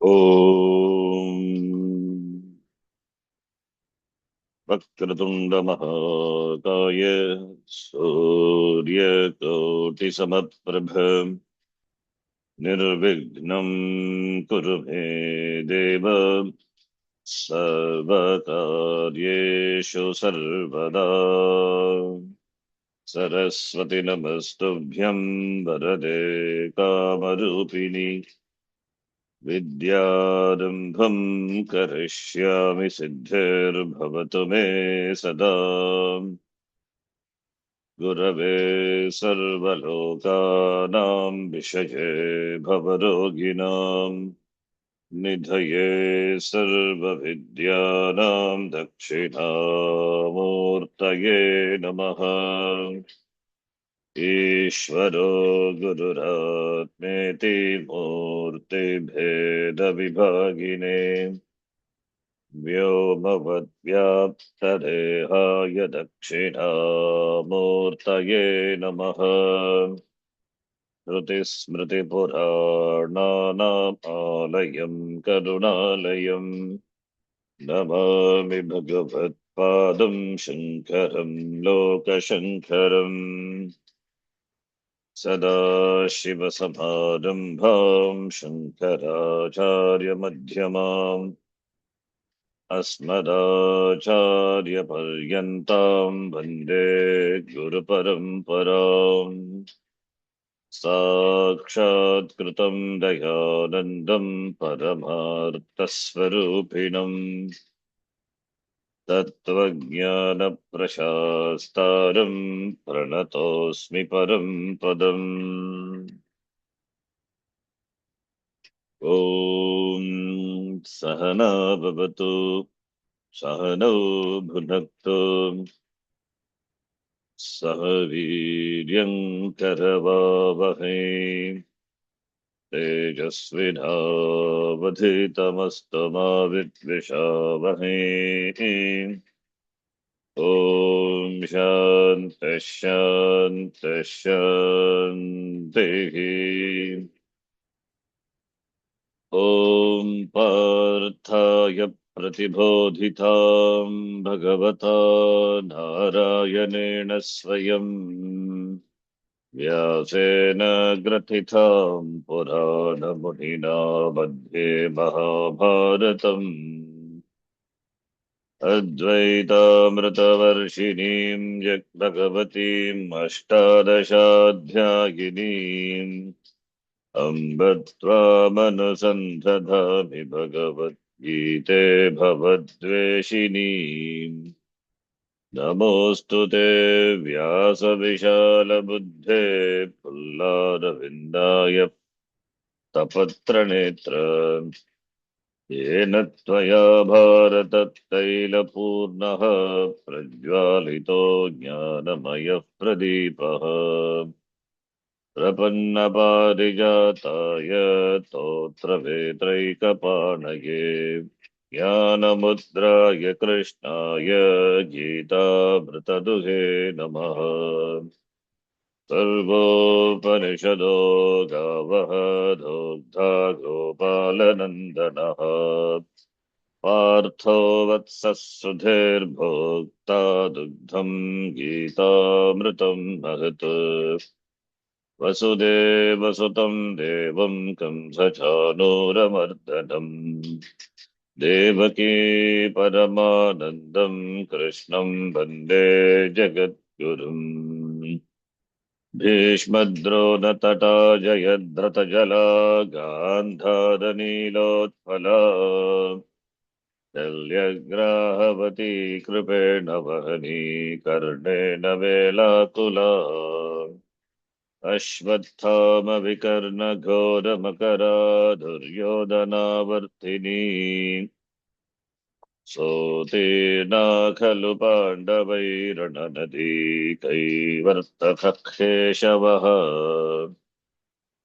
ॐ वक्रतुण्डमहाकाय सूर्यकोटिसमप्रभ निर्विघ्नं कुरु मे देव सर्वकार्येषु सर्वदा सरस्वति नमस्तुभ्यं वरदे कामरूपिणि विद्यारम्भं करिष्यामि सिद्धिर्भवतु मे सदा गुरवे सर्वलोकानां विषये भवरोगिणां निधये सर्वविद्यानां दक्षिणामूर्तये नमः। ईश्वरो गुरुरात्मेति मूर्तिभेदविभागिने व्योमवद्व्याप्तदेहाय दक्षिणामूर्तये नमः। श्रुतिस्मृतिपुराणानामालयं करुणालयं नमामि भगवत्पादं शङ्करं लोकशङ्करम्। सदाशिवसमारम्भां शङ्कराचार्यमध्यमाम् अस्मदाचार्यपर्यन्तां वन्दे गुरुपरम्पराम्। साक्षात्कृतं दयानन्दं परमार्थस्वरूपिणम् तत्त्वज्ञानप्रशास्तारं प्रणतोऽस्मि परं पदम्। ॐ सहना भवतु सहनौ भुनक्तु सह वीर्यं करवावहै तेजस्विनावधीतमस्तु मा विद्विषावहै। ॐ शान्तिः शान्तिः शान्तिः। ॐ पार्थाय प्रतिबोधितां भगवता नारायणेन स्वयं व्यासेन ग्रथितां पुराणमुनिना मध्ये महाभारतम् अद्वैतामृतवर्षिणीं भगवतीम् अष्टादशाध्यायिनीम् अम्ब त्वामनुसन्धधामि भगवद्गीते भवद्वेषिणीम्। नमोऽस्तु ते व्यासविशालबुद्धे पुल्लारविन्दाय तपत्रनेत्र येन त्वया भारततैलपूर्णः प्रज्वालितो ज्ञानमयः प्रदीपः प्रपन्नपारिजाताय तोत्रवेत्रैकपाणये ज्ञानमुद्राय कृष्णाय गीतामृतदुहे नमः। सर्वोपनिषदो गावः दोग्धा गोपालनन्दनः पार्थो वत्सः सुधीर्भोक्ता दुग्धं गीतामृतं महत्। वसुदेवसुतं देवं कंसचाणूरमर्दनम् देवकी परमानन्दं कृष्णं वन्दे जगद्गुरुम्। भीष्मद्रोणतटा जयद्रथजला गान्धारनीलोत्पला शल्यग्राहवती कृपेण वहनी कर्णेन वेलाकुला अश्वत्थामविकर्णघोरमकरा दुर्योधनावर्तिनी सोतीर्णा खलु पाण्डवैरणनदी कैवर्तकः केशवः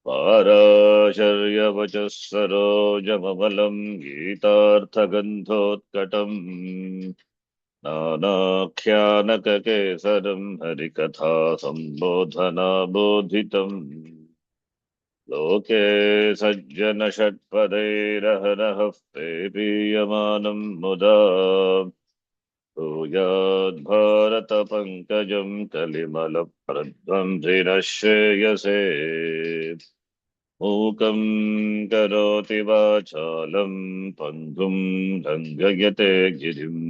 पाराशर्यवचः सरोजममलं गीतार्थगन्धोत्कटम् नानाख्यानककेसरं हरिकथा सम्बोधना बोधितम् लोके सज्जन षट्पदैरहरः पेपीयमानं मुदा भूयाद्भारतपङ्कजं कलिमलप्रध्वंसिनः श्रेयसे मूकं करोति वाचालं पङ्गुं लङ्घयते गिरिम्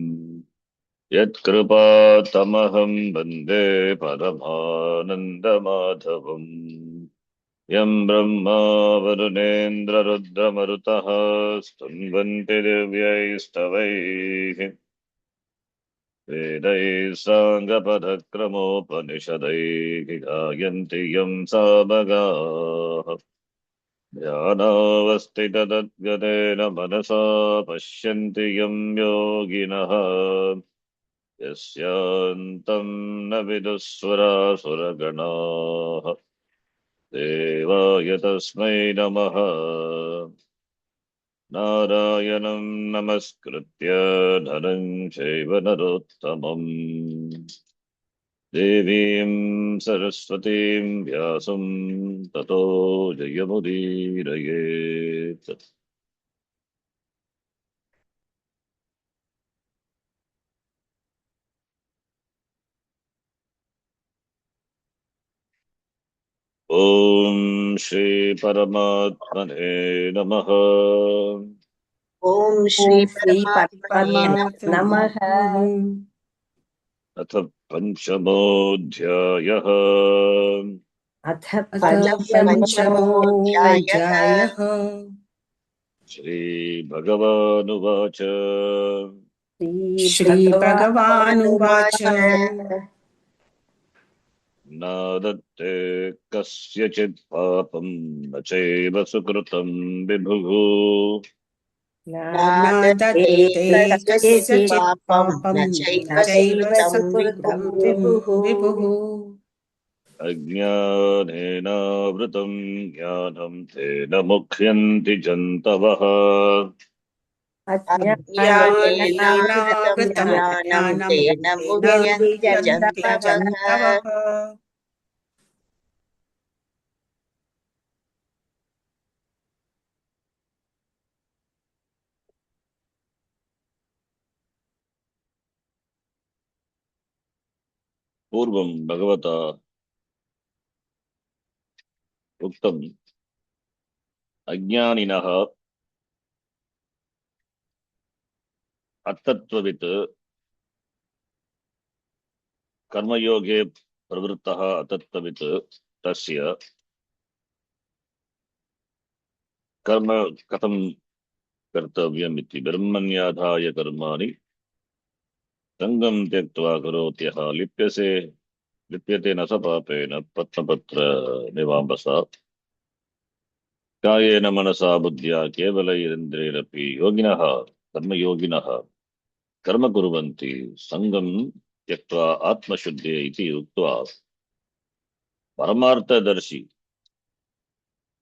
यत्कृपातमहं वन्दे परमानन्दमाधवम् यं ब्रह्मा वरुणेन्द्ररुद्रमरुतः स्तुन्वन्ति दिव्यैस्तवैः वेदैः साङ्गपदक्रमोपनिषदैः गायन्ति यं सामगाः ध्यानावस्थिततद्गतेन मनसा पश्यन्ति यं योगिनः यस्यान्तं न विदुस्वरासुरगणाः देवाय तस्मै नमः नारायणं नमस्कृत्य नरं चैव नरोत्तमम् देवीं सरस्वतीं व्यासं ततो जयमुदीरयेत्। ॐ श्री परमात्मने नमः। ओम श्री ॐ श्री परमात्मने नमः। अथ पंचमोऽध्यायः। अथ पंचमोऽध्यायः। श्रीभगवानुवाच श्रीभगवानुवाच न दत्ते कस्यचित् पापं न चैव सुकृतं विभुः न दत्ते कस्यचित् पापं न चैव सुकृतं विभुः अज्ञानेनावृतं ज्ञानं तेन मुह्यन्ति जन्तवः अज्ञानेनावृतं ज्ञानं ज्ञानं तेन तेन मुह्यन्ति मुह्यन्ति जन्तवः। जन्तवः। पूर्वं भगवता उक्तम् अज्ञानिनः अतत्त्ववित् कर्मयोगे प्रवृत्तः अतत्त्ववित् तस्य कर्म कथं कर्तव्यम् इति ब्रह्मण्याधाय कर्माणि संगं त्यक्त्वा करोत्यः लिप्यते न स पापेन पत्रपत्र निवाम्बसा कायेन मनसा बुद्ध्या केवलैरिन्द्रियैरपि योगिनः कर्मयोगिनः कर्म कुर्वन्ति संगं त्यक्त्वा आत्मशुद्धे इति उक्त्वा परमार्थदर्शी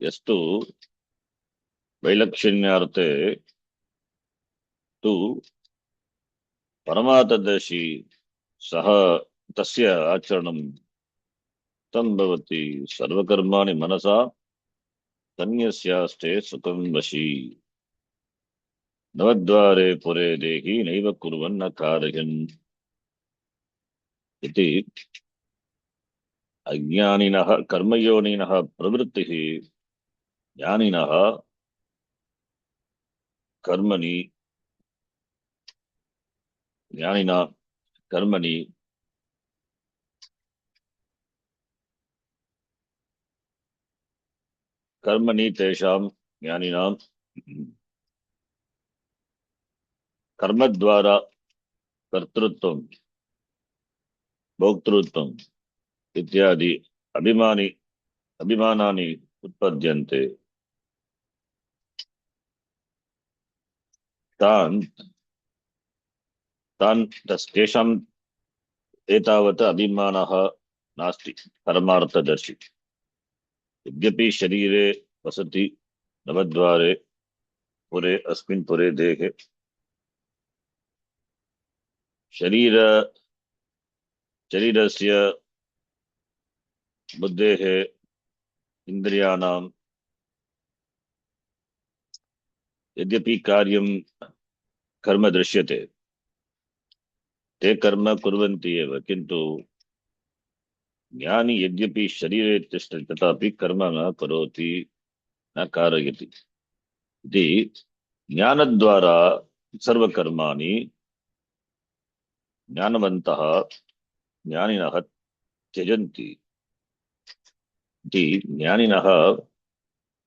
यस्तु वैलक्षण्यार्थे तु परमार्थदर्शी सः तस्य आचरणं तं भवति सर्वकर्माणि मनसा सन्न्यस्यास्ते सुखं वशी नवद्वारे पुरे देहि नैव कुर्वन्न कारयन् इति अज्ञानिनः कर्मयोनिनः प्रवृत्तिः ज्ञानिनः कर्मणि ज्ञानिना कर्मणि कर्मणि तेषां ज्ञानिनां कर्मद्वारा कर्तृत्वं भोक्तृत्वम् इत्यादि अभिमानानि उत्पद्यन्ते तान् तेषाम् एतावत् अभिमानः नास्ति परमार्थदर्शी यद्यपि शरीरे वसति नवद्वारे पुरे अस्मिन् पुरे देहे शरीरस्य बुद्धेः इन्द्रियाणां यद्यपि कार्यं कर्म दृश्यते, ते कर्म कुर्वन्ति एव, किन्तु ज्ञानी यद्यपि शरीरे तिष्ठति तथापि कर्म न करोति, न कारयति इति। ज्ञानद्वारा सर्वकर्माणि ज्ञानवन्तः ज्ञानिनः त्यजन्ति इति। ज्ञानिनः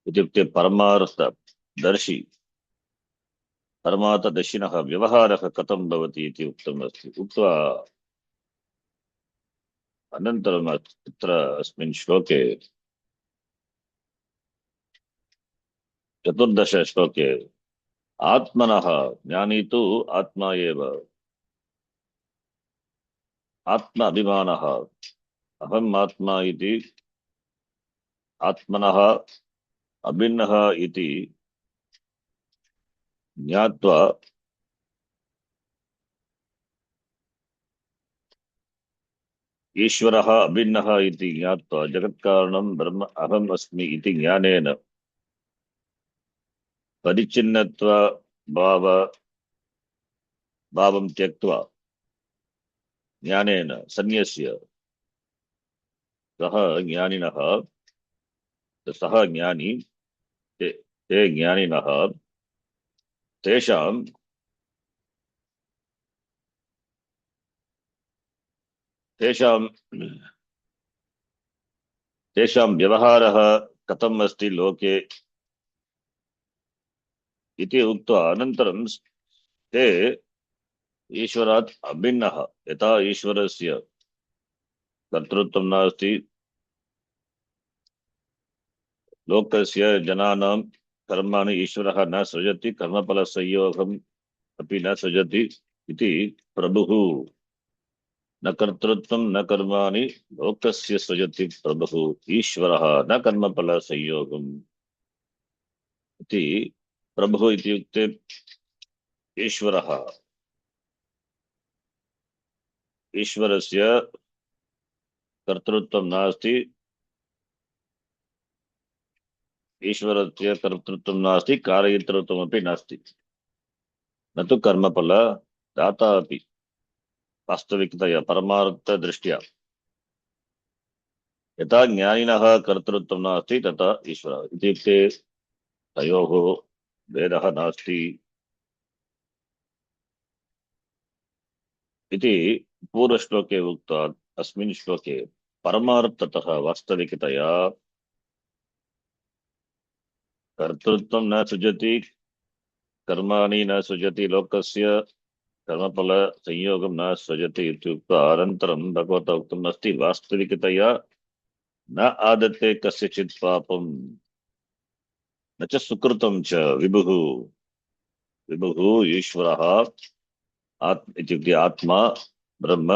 इत्युक्ते परमार्थदर्शी, परमार्थदर्शिनः व्यवहारः कथं भवति इति उक्तमस्ति। उक्त्वा अनन्तरम् अत्र अस्मिन् श्लोके 14 श्लोके आत्मनः, ज्ञानी तु आत्मा एव, आत्म अभिमानः, अहम् आत्मा इति आत्मनः अभिन्नः इति ज्ञात्वा ईश्वरः अभिन्नः इति ज्ञात्वा जगत्कारणं ब्रह्म अहम् अस्मि इति ज्ञानेन परिचिन्नत्व भावं त्यक्त्वा ज्ञानेन सन्न्यस्य सः ज्ञानिनः, सः ज्ञानी, ते ज्ञानिनः तेषां व्यवहारः कथम् अस्ति लोके इति उक्त्वा अनन्तरं ते ईश्वरात् अभिन्नः, यथा ईश्वरस्य कर्तृत्वं नास्ति, लोकस्य जनानां कर्माणि ईश्वरः न सृजति, कर्मफलसंयोगम् अपि न सृजति इति। प्रभुः न कर्तृत्वं न कर्माणि लोकस्य सृजति प्रभुः, ईश्वरः न कर्मफलसंयोगम् इति। प्रभुः इत्युक्ते ईश्वरः, ईश्वरस्य कर्तृत्वं नास्ति, ईश्वरस्य कर्तृत्वं नास्ति, कारयितृत्वमपि नास्ति, न तु कर्मफल दाता अपि। वास्तविकतया परमार्थदृष्ट्या यथा ज्ञानिनः कर्तृत्वं नास्ति तथा ईश्वरः, इत्युक्ते तयोः भेदः नास्ति इति पूर्वश्लोके उक्त्वा अस्मिन् श्लोके परमार्थतः वास्तविकतया कर्तृत्वं न सृजति, कर्माणि न सृजति, लोकस्य कर्मफल संयोगं न सृजति इत्युक्त्वा अनन्तरं भगवता उक्तम् अस्ति वास्तविकतया न आदत्ते कस्यचित् पापं न च सुकृतं च। विभुः ईश्वरः इत्युक्ते आत्मा ब्रह्म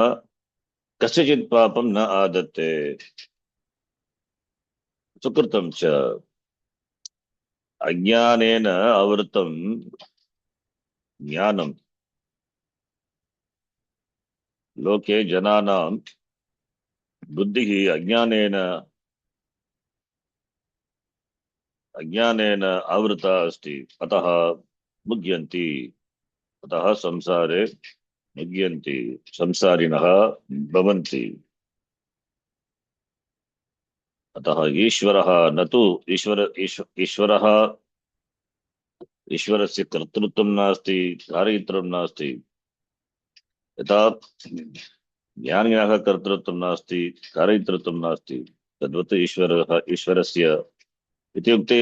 कस्यचित् पापं न आदत्ते सुकृतं च। अज्ञानेन आवृतं ज्ञानं लोके जनानां बुद्धिः अज्ञानेन आवृता अस्ति, अतः मुह्यन्ति, अतः संसारे मुह्यन्ति, संसारिणः भवन्ति। अतः ईश्वरः न तु ईश्वरः, ईश्वरस्य कर्तृत्वं नास्ति, कारयितृत्वं नास्ति, यथा ज्ञानिनः कर्तृत्वं नास्ति, कारयितृत्वं नास्ति, तद्वत् ईश्वरस्य इत्युक्ते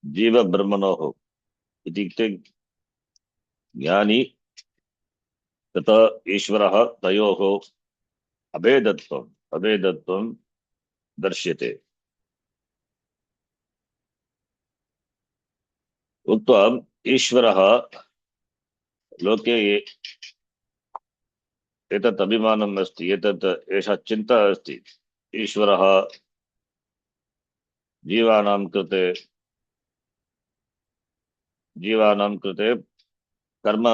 जीवब्रह्मणोः इत्युक्ते ज्ञानी तथा ईश्वरः, तयोः अभेदत्वं दर्श्यते। उक्त्वा ईश्वरः लोके एतत् अभिमानम् अस्ति, एषा चिन्ता अस्ति, ईश्वरः जीवानां कृते कर्म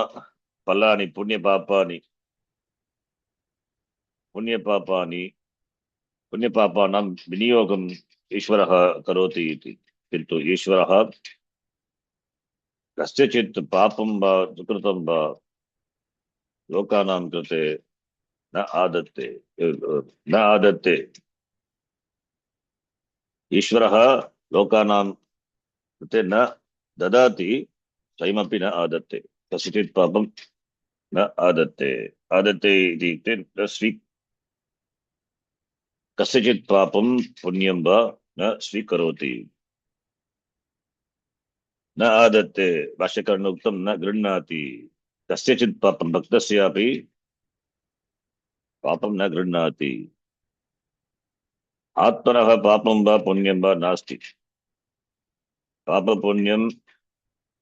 फलानि पुण्यपापानां विनियोगम् ईश्वरः करोति इति। किन्तु ईश्वरः कस्यचित् पापं वा सुकृतं वा लोकानां कृते न आदत्ते न आदत्ते। ईश्वरः लोकानां कृते न ददाति, स्वयमपि न आदत्ते। कस्यचित् पापं न आदत्ते। आदत्ते इत्युक्ते कस्यचित् पापं पुण्यं वा न स्वीकरोति। न आदत्ते भाष्यकर्णोक्तं न गृह्णाति। कस्यचित् पापं भक्तस्यापि पापं न गृह्णाति। आत्मनः पापं वा पुण्यं वा नास्ति। पापपुण्यं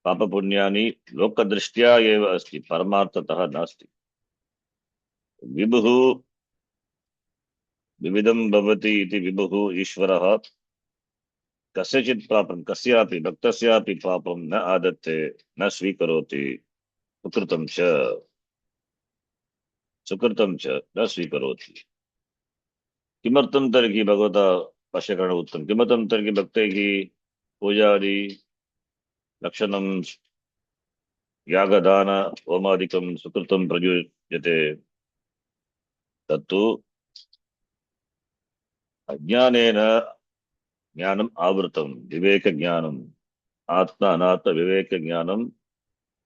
पापपुण्यानि लोकदृष्ट्या एव अस्ति, परमार्थतः नास्ति। विभुः विविधं भवति इति विभुः ईश्वरः कस्यचित् पापं कस्यापि भक्तस्यापि पापं न आदत्ते, न स्वीकरोति। सुकृतं च न स्वीकरोति। किमर्थं तर्हि भगवता भाष्यकरण उक्तं, किमर्थं तर्हि भक्तैः पूजादि लक्षणं यागदान होमादिकं सुकृतं प्रयुज्यते? तत्तु अज्ञानेन ज्ञानम् आवृतं, विवेकज्ञानम्, आत्मा अनात्म विवेकज्ञानम्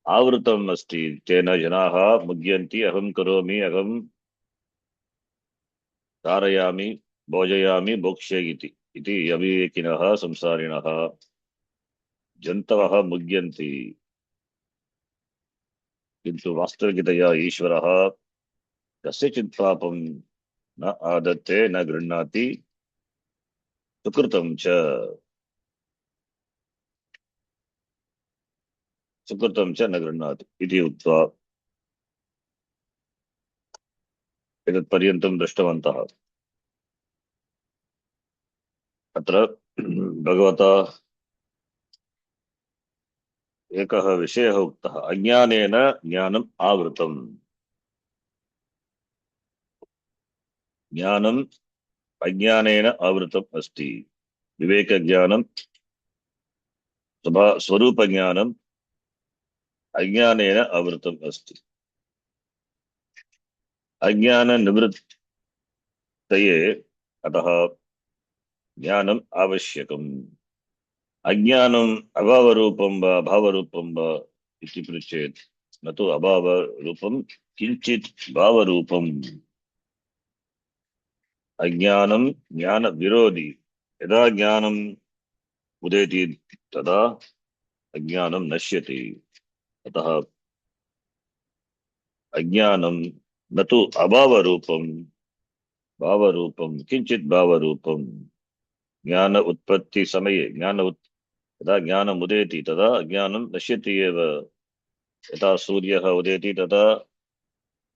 आवृतम् अस्ति। तेन जनाः मुह्यन्ति, अहं करोमि, अहं धारयामि, भोजयामि, भोक्ष्ये इति अविवेकिनः संसारिणः जन्तवः मुह्यन्ति। किन्तु वास्तविकतया ईश्वरः कस्यचित् पापं न आदत्ते, न गृह्णाति। सुकृतं च न गृह्णाति इति उक्त्वा एतत्पर्यन्तं दृष्टवन्तः। अत्र भगवता एकः विषयः उक्तः, अज्ञानेन ज्ञानम् आवृतम्। ज्ञानम् अज्ञानेन आवृतम् अस्ति। विवेकज्ञानं स्वरूपज्ञानम् अज्ञानेन आवृतम् अस्ति। अज्ञाननिवृत्तये अतः ज्ञानम् आवश्यकम्। अज्ञानम् अभावरूपं वा भावरूपं वा इति पृच्छेत्, न तु अभावरूपं, किञ्चित् भावरूपम्। अज्ञानं ज्ञानविरोधी। यदा ज्ञानम् उदेति तदा अज्ञानं नश्यति। अतः अज्ञानं न तु अभावरूपं, भावरूपं, किञ्चित् भावरूपं। ज्ञान उत्पत्ति समये यदा ज्ञानम् उदेति तदा अज्ञानं नश्यति एव। यथा सूर्यः उदेति तदा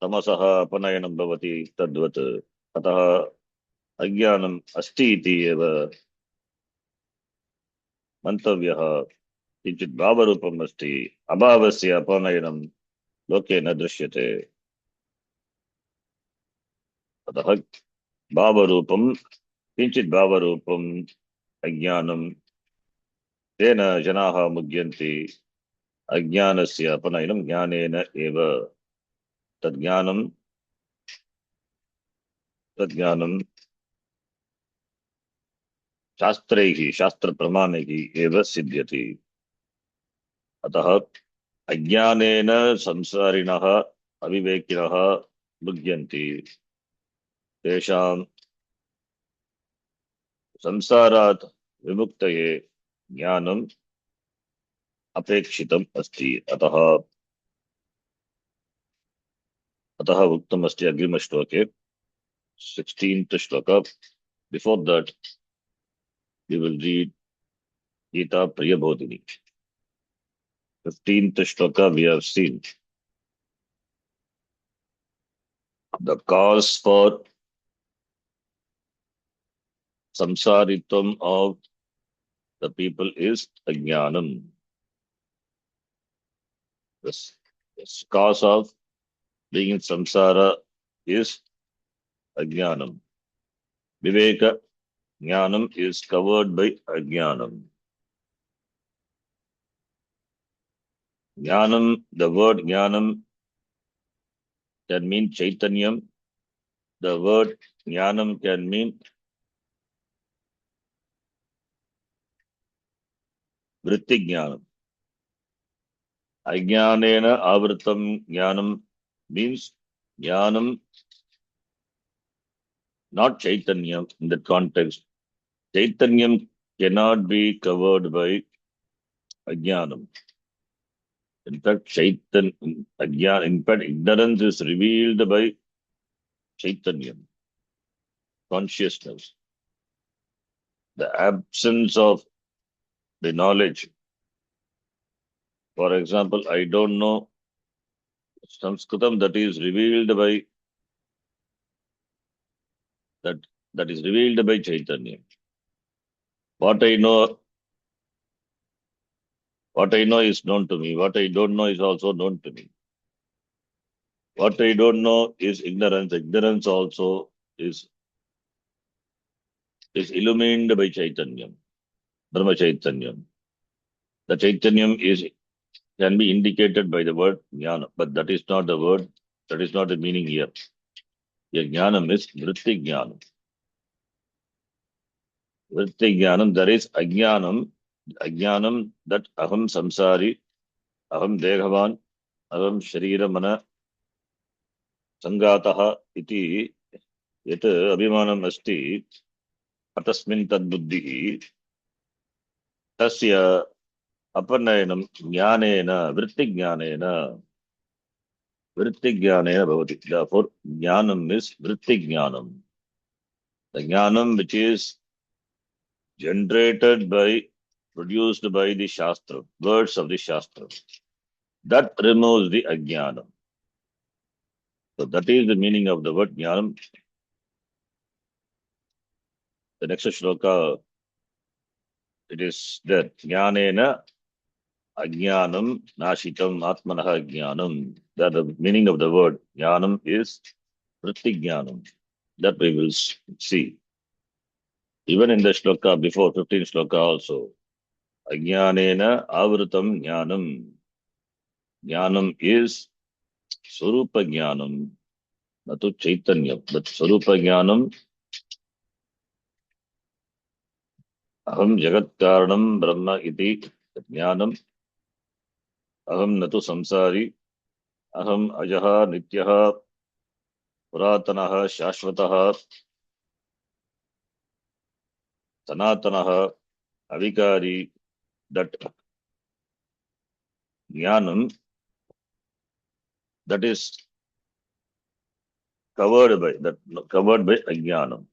तमसः अपनयनं भवति, तद्वत्। अतः अज्ञानम् अस्ति इति एव मन्तव्यः। किञ्चित् भावरूपम् अस्ति, अभावस्य अपनयनं लोके न दृश्यते। अतः भावरूपं, किञ्चित् भावरूपम् अज्ञानं, तेन जनाः मुह्यन्ति। अज्ञानस्य अपनयनं ज्ञानेन एव। तज्ज्ञानं शास्त्रप्रमाणैः एव सिद्ध्यति। अतः अज्ञानेन संसारिणः अविवेकिनः मुह्यन्ति। तेषां संसारात् विमुक्तये ज्ञानम् अपेक्षितम् अस्ति। अतः उक्तमस्ति अग्रिमश्लोके, 16th श्लोक. Before that, we will read Gita Priyabodhini. 15th shloka we have seen. The cause for samsaritvam of the people is ajnanam. The cause of being in samsara is ajnanam. Viveka jnanam is covered by ajnanam. Jnanam, the word Jnanam can mean Chaitanyam. The word Jnanam can mean Vritti Jnanam. Ajnanena Avritam Jnanam means Jnanam, not Chaitanyam in that context. Chaitanyam cannot be covered by Ajnanam. In fact, in fact, ignorance is revealed by Chaitanyam, consciousness. The absence of the knowledge. For example, I don't know Sanskritam, that is revealed by that is revealed by Chaitanya. What I know is known to me. What I don't know is also known to me. What I don't know is ignorance. Ignorance also is illumined by Chaitanyam, Brahma Chaitanyam. The Chaitanyam can be indicated by the word jnana, but that is not the word, that is not the meaning here. Here jnanam is vritti jnanam. Vritti jnanam, there is ajnanam that aham samsari, aham dehavan, aham sharira mana sangataha iti yat abhimanam asti atasmin tad buddhihi tasya apanayanam jnanena vritti jnanena bhavati. Therefore, jnanam is vritti jnanam. The jnanam which is produced by the Shastra, words of the Shastra, that removes the ajnanam. So that is the meaning of the word jnanam. The next shloka, it is that jnanena ajnanam nashitam atmanaha jnanam. That the meaning of the word jnanam is vritti jnanam. That we will see. Even in the shloka before, 15th shloka also, ajnanena avrutam jnanam. Jnanam is Swarupa Jnanam, natu Chaitanya. But Swarupa Jnanam, Aham Jagat Karanam Brahma iti Jnanam, Aham natu Samsari, Aham Ajaha Nityaha Puratanaha Shashvataha Sanatanaha Avikari. That Jnanam, that is covered by Ajnanam.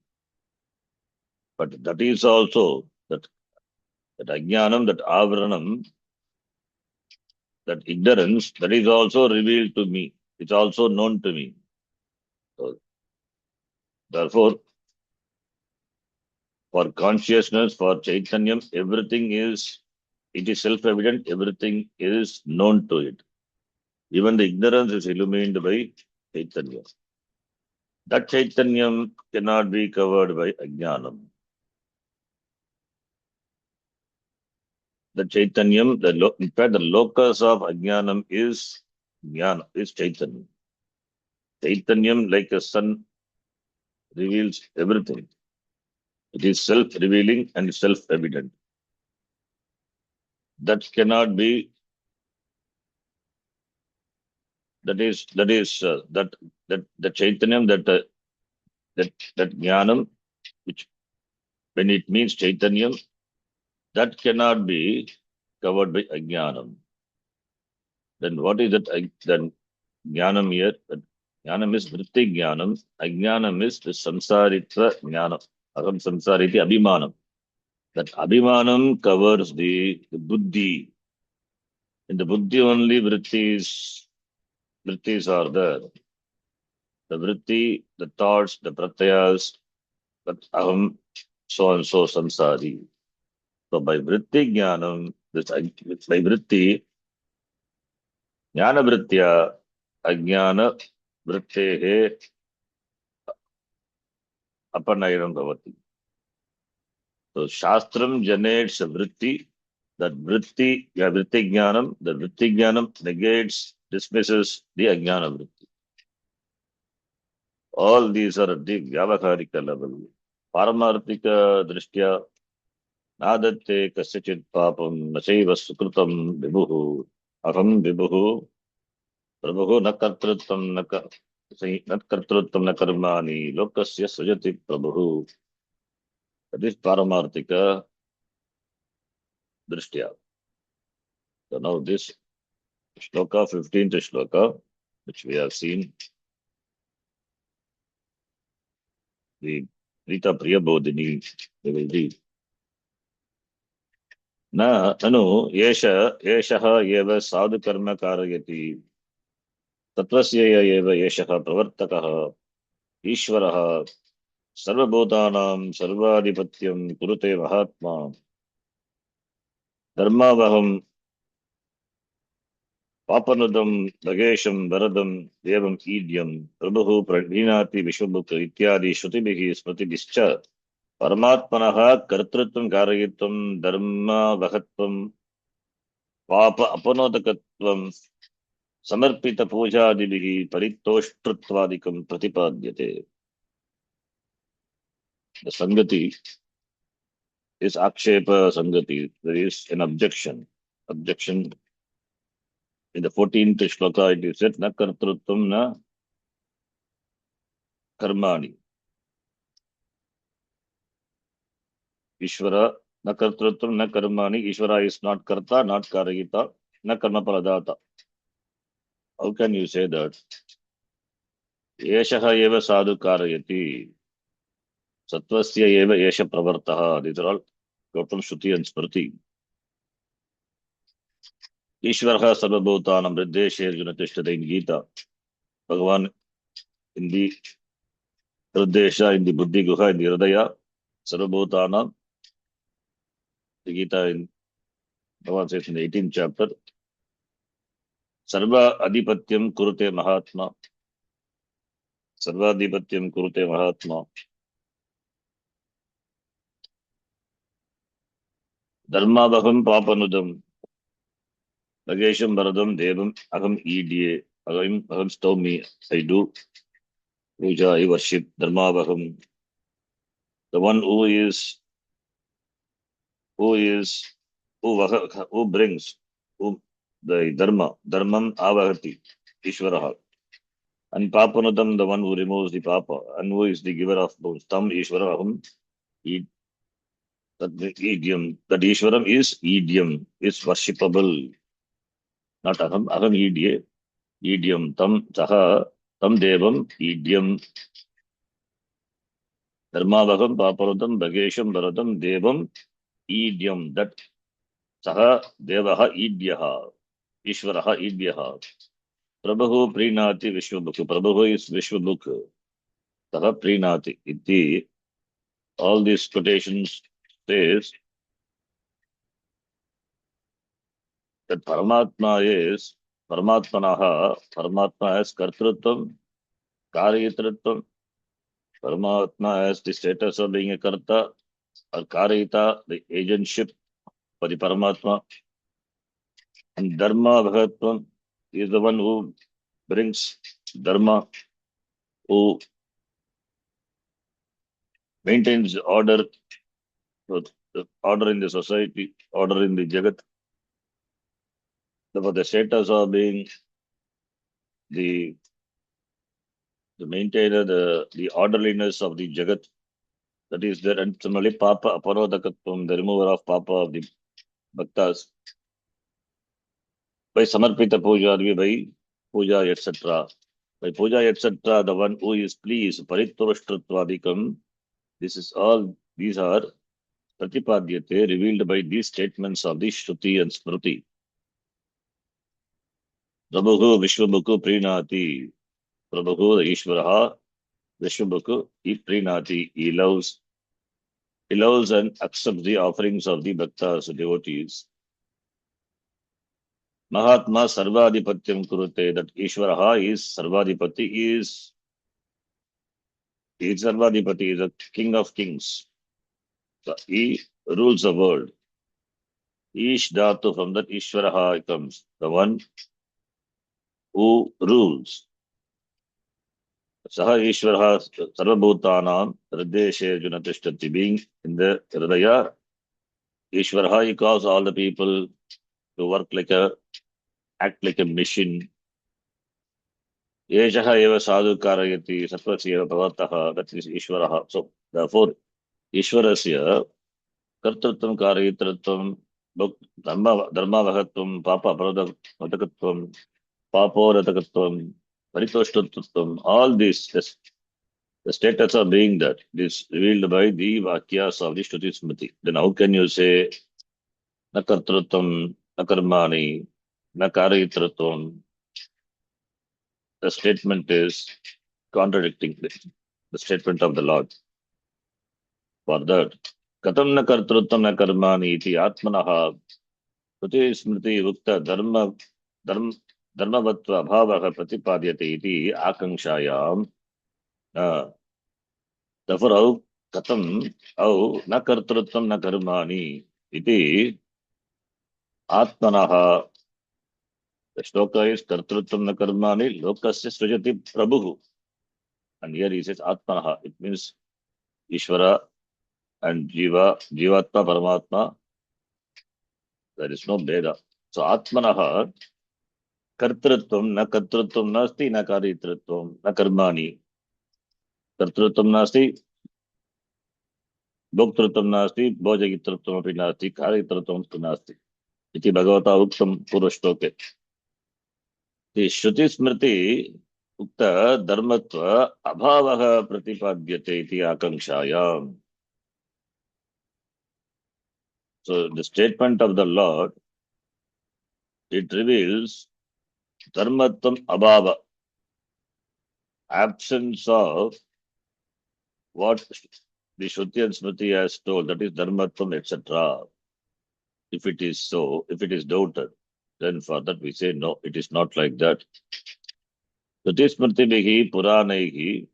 But that is also that Ajnanam, that Avranam, that ignorance, that is also revealed to me. It's also known to me. So, therefore, for consciousness, for Chaitanyam, it is self-evident, everything is known to it. Even the ignorance is illumined by Chaitanya. That Chaitanyam cannot be covered by Ajnanam. The Chaitanyam, in fact, the locus of Ajnanam is Jnana, is Chaitanya. Chaitanyam, like a sun, reveals everything. It is self-revealing and self-evident. That cannot be. That the Chaitanyam, that Jnanam, which when it means Chaitanyam, that cannot be covered by Ajnanam. Then what is that? Then Jnanam here, Jnanam is Vritti Jnanam, Ajnanam is the Samsaritva Jnanam, Aham Samsariti Abhimanam. That Abhimanam covers the Buddhi. In the Buddhi only Vrittis are there. The Vritti, the thoughts, the Pratyas, but Aham so and so Samsari. So by Vritti Jnanam, by Vritti, Jnana Vritya, Ajnana Vrittehe Apanayam Bhavati. So Shastram generates a Vritti, that vritti, yeah, vritti jnanam, the vritti jnanam negates, dismisses the ajnana vritti. All these are at the vyavaharika level. Paramarthika drishtya nadatte kasyachit papam nasaiva sukrutam vibhuhu aham vibhuhu prabhuhu na kartrutvam na kartrutvam na karmani lokasya sujati prabhuhu. That is Paramarthika drishtya. So now this shloka, 15th shloka, which we have seen, the Rita Priyabodhini, they will read. Na anu yeshaha eva sadhu karma karayati tatvasya eva yeshaha pravartakaha ishvaraha sarvabhutanam sarvadipatyam kurute mahatma dharmavaham papanudam dagesham varadam devam idyam prabhu pradhinati vishwabhuka ityadi shrutibhihi smritibhischa Paramatmanaha kartrutvam karayitvam dharma vahatvam papa apanodakatvam samarpita pujadibihi paritoshtrutvadikam pratipadyate. The Sangati is Akshepa Sangati. There is an objection. Objection in the 14th shloka it is said, na kartrutvam na karmani. Ishvara na kartrutvam na karmani. Ishvara is not karta, not karayita, na karma paradata. How can you say that? Yeshaha eva sadhu karayati. Satvasya eva yesha pravartaha. These are all Gautam Shruti and Smriti. Ishvaraha sarvabhutanam riddeshe junatishtate in Gita. Bhagavan in the Riddesha, in the Buddhi Guha, in the Hridaya. Sarvabhutanam. The Gita in Bhagavan says in the 18th chapter. Sarva Adipatyam Kurute Mahatma. Sarva Adipatyam Kurute Mahatma. Dharmavaham Papanudam. Nagesham Bharadam Devam Aham Idye. Aham Stomi. I do. Puja, I worship Dharmavaham. The one who brings the Dharmam Avahati, Ishvaraha. And Papanudam, the one who removes the Papa, and who is the giver of bones. Tam Ishvaraham, that Ishvaram is idiom, is worshipable. Not Aham, Aham Idye, idiom, Tam Saha, Tam Devam, idiom. Dharmavaham, Papanudam, Bhagesham, Bharadam, Devam, idiom. That Saha, Devaha, Idyaha, Ishvaraha, Idyaha. Prabhu Prinati Vishwabhuku. Prabhu is Vishwabhuku. Saha Prinati. Iti. All these quotations says that Paramatma is Paramatmanaha. Paramatma has Kartrutvam, Karyatritvam. Paramatma has the status of being a Karta or Karyata, the agentship for the Paramatma. And Dharma Bhagatvam is the one who brings Dharma, who maintains order in the society, order in the Jagat. For the status of being the maintainer, the orderliness of the Jagat, that is there, and similarly Papa Aparodakatvam, the remover of Papa of the Bhaktas, by Samarpita Puja, by Puja, etc. By Puja, etc., the one who is pleased, Paritoshtrutvadikam, these are Pratipadyate, revealed by these statements of the Shruti and Smriti. Prabhu Vishwabhuku Prinati. Prabhu, the Ishvaraha, Vishwabhuku, he Prinati, he loves and accepts the offerings of the Bhaktas, devotees. Mahatma Sarvadipatyam Kurute, that Ishvaraha is Sarvadipati, is Sarvadipati, is a king of kings. So he rules the world. Ish dhatu, from that Ishvaraha comes, the one who rules. Saha Ishvaraha Sarvabhutanam Hrideshe Arjuna Tishtati, being in the Hridaya. Ishvaraha, he calls all the people to work act like a machine. Yeshaha eva sadhu karayati satvasya bhavataha, that is Ishvaraha. So, therefore, Ishvarasya kartrutvam karayitratvam dharmavahatvam papa paradakatvam paporatakatvam paritoshtutvam, all these, the status of being that is revealed by the Vakyas of the Shruti Smriti. Then how can you say na kartrutvam, na karmani, na karayitratvam? The statement is contradicting the statement of the Lord. For that, katam na kartrutvam na karmani iti atmanaha Shruti Smriti ukta dharmavatva bhavaha pratipadyate iti akanshayam. Therefore, how katam, how na kartrutvam na karmani iti atmanaha. The shloka is kartrutvam na karmani lokasya srujati prabhu. And here he says atmanaha. It means Ishvara and Jivatma, Paramatma. There is no beda. So atmanaha kartrutvam nasti na karitratvam na karmani. Kartrutvam nasti, bhoktrutvam nasti, bhojagitratvam api nasti, karitratvam api nasti. Iti Bhagavata uktam purashloke. The Shruti Smriti ukta dharmatva abhavaha pratipadyate iti akanshayam. So the statement of the Lord, it reveals dharmatvam abhava, absence of what the Shruti and Smriti has told, that is dharmatvam, etc. If it is so, if it is doubted, then for that we say no, it is not like that. Shruti Smritibihi Puranaihi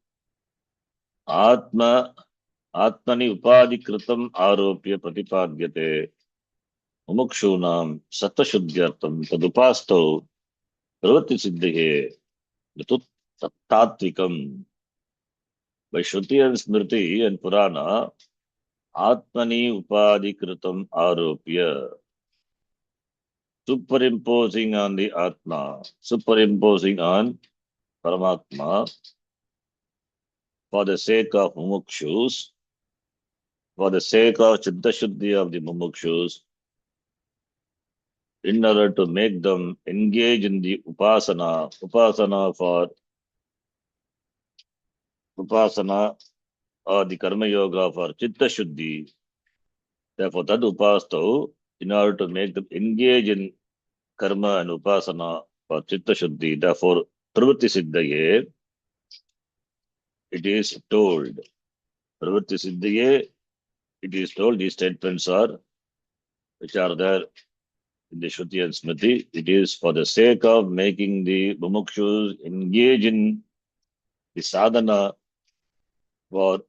Atmani Upadikritam Aropya Pratipadyate Mumukshunam Sattva-shuddhyartam Tadupasto Pravati Siddhihe Natut Tatvikam. By Shruti and Smriti and Purana, Atmani Upadikritam Aropya, superimposing on the Atma, superimposing on Paramatma, for the sake of mumukshus, for the sake of Chitta Shuddhi of the mumukshus, in order to make them engage in the upasana or the karma yoga for Chitta Shuddhi. Therefore, that upasto, in order to make them engage in karma and upasana for Chitta Shuddhi, therefore, Pravritti Siddhaye, it is told. Pravritti Siddhaye, it is told, these statements are, which are there in the Shruti and Smriti, it is for the sake of making the mumukshus engage in the sadhana for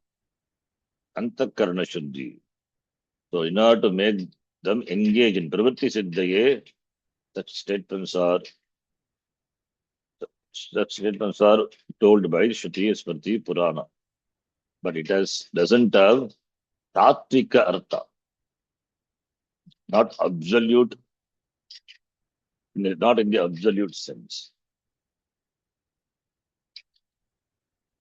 Antakarana Shuddhi. So, in order to make them engage in Pravritti Siddhaye, such statements are told by Shruti, Smriti, Purana. But it doesn't have Tattvika Artha, not absolute, not in the absolute sense.